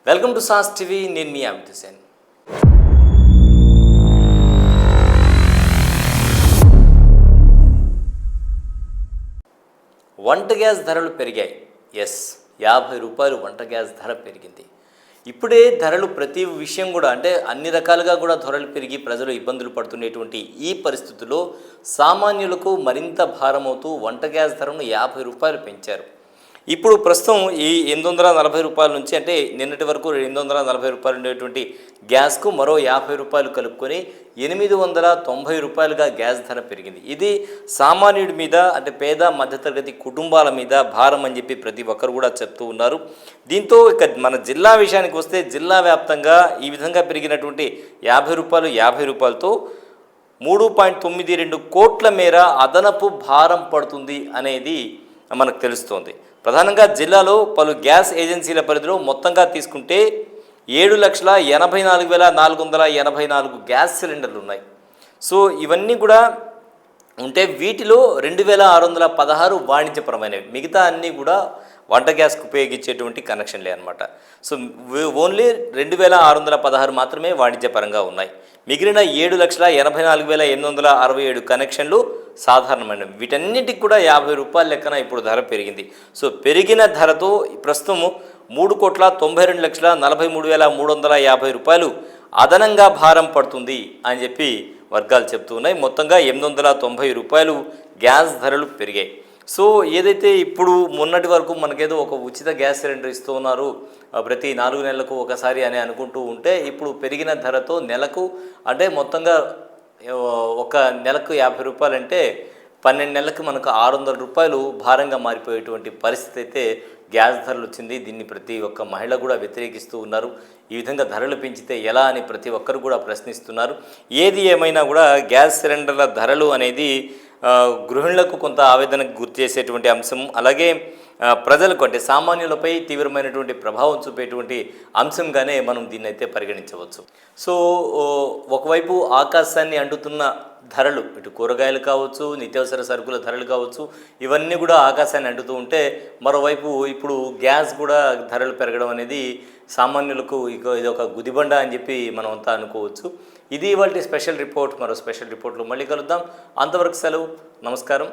Welcome to sauce TV. నేను మీ అమిత్ హుసేన్. వంట gas ధరలు పెరిగాయి. 50 రూపాయలు వంట గ్యాస్ ధర పెరిగింది. ఇప్పుడే ధరలు ప్రతి విషయం కూడా అంటే అన్ని రకాలుగా కూడా ధరలు పెరిగి ప్రజలు ఇబ్బందులు పడుతున్నటువంటి ఈ పరిస్థితుల్లో సామాన్యులకు మరింత భారమవుతూ వంట గ్యాస్ ధరను 50 రూపాయలు పెంచారు. ఇప్పుడు ప్రస్తుతం ఈ 840 రూపాయల నుంచి అంటే నిన్నటి వరకు 840 రూపాయలు ఉండేటువంటి గ్యాస్కు మరో 50 రూపాయలు కలుపుకొని 890 రూపాయలుగా గ్యాస్ ధర పెరిగింది. ఇది సామాన్యుడి మీద అంటే పేద మధ్యతరగతి కుటుంబాల మీద భారం అని చెప్పి ప్రతి ఒక్కరు కూడా చెప్తూ ఉన్నారు. దీంతో ఇక మన జిల్లా విషయానికి వస్తే జిల్లా వ్యాప్తంగా ఈ విధంగా పెరిగినటువంటి 50 రూపాయలతో 3.92 కోట్ల మేర అదనపు భారం పడుతుంది అనేది మనకు తెలుస్తోంది. ప్రధానంగా జిల్లాలో పలు గ్యాస్ ఏజెన్సీల పరిధిలో మొత్తంగా తీసుకుంటే 7,84,484 గ్యాస్ సిలిండర్లు ఉన్నాయి. సో ఇవన్నీ కూడా ఉంటే వీటిలో 2,616 వాణిజ్యపరమైనవి, మిగతా అన్నీ కూడా వంట గ్యాస్కు ఉపయోగించేటువంటి కనెక్షన్లే అనమాట. సో ఓన్లీ 2,616 మాత్రమే వాణిజ్యపరంగా ఉన్నాయి. మిగిలిన 7,84,867 కనెక్షన్లు సాధారణమైనవి. వీటన్నిటికి కూడా 50 రూపాయల లెక్కన ఇప్పుడు ధర పెరిగింది. సో పెరిగిన ధరతో ప్రస్తుతం 3,92,43,350 రూపాయలు అదనంగా భారం పడుతుంది అని చెప్పి వర్గాలు చెప్తూ ఉన్నాయి. మొత్తంగా 890 రూపాయలు గ్యాస్ ధరలు పెరిగాయి. సో ఏదైతే ఇప్పుడు మొన్నటి వరకు మనకేదో ఒక ఉచిత గ్యాస్ సిలిండర్ ఇస్తూ ఉన్నారు ప్రతి 4 నెలలకు ఒకసారి అని అనుకుంటూ ఉంటే ఇప్పుడు పెరిగిన ధరతో నెలకు అంటే మొత్తంగా ఒక నెలకు 50 రూపాయలు అంటే 12 నెలలకు మనకు 600 రూపాయలు భారంగా మారిపోయేటువంటి పరిస్థితి అయితే గ్యాస్ ధరలు వచ్చింది. దీన్ని ప్రతి ఒక్క మహిళ కూడా వ్యతిరేకిస్తూ ఉన్నారు. ఈ విధంగా ధరలు పెంచితే ఎలా అని ప్రతి ఒక్కరు కూడా ప్రశ్నిస్తున్నారు. ఏది ఏమైనా కూడా గ్యాస్ సిలిండర్ల ధరలు అనేది గృహిణులకు కొంత ఆవేదనకు గురి చేసేటువంటి అంశం, అలాగే ప్రజలకు అంటే సామాన్యులపై తీవ్రమైనటువంటి ప్రభావం చూపేటువంటి అంశంగానే మనం దీన్ని అయితే పరిగణించవచ్చు. సో ఒకవైపు ఆకాశాన్ని అంటుతున్న ధరలు, ఇటు కూరగాయలు కావచ్చు, నిత్యావసర సరుకుల ధరలు కావచ్చు, ఇవన్నీ కూడా ఆకాశాన్ని అంటుతూ ఉంటే మరోవైపు ఇప్పుడు గ్యాస్ కూడా ధరలు పెరగడం అనేది సామాన్యులకు ఇది ఒక గుదిబండ అని చెప్పి మనం అంతా అనుకోవచ్చు. ఇది ఇవాళ స్పెషల్ రిపోర్ట్. మరో స్పెషల్ రిపోర్ట్లో మళ్ళీ కలుద్దాం. అంతవరకు సెలవు. నమస్కారం.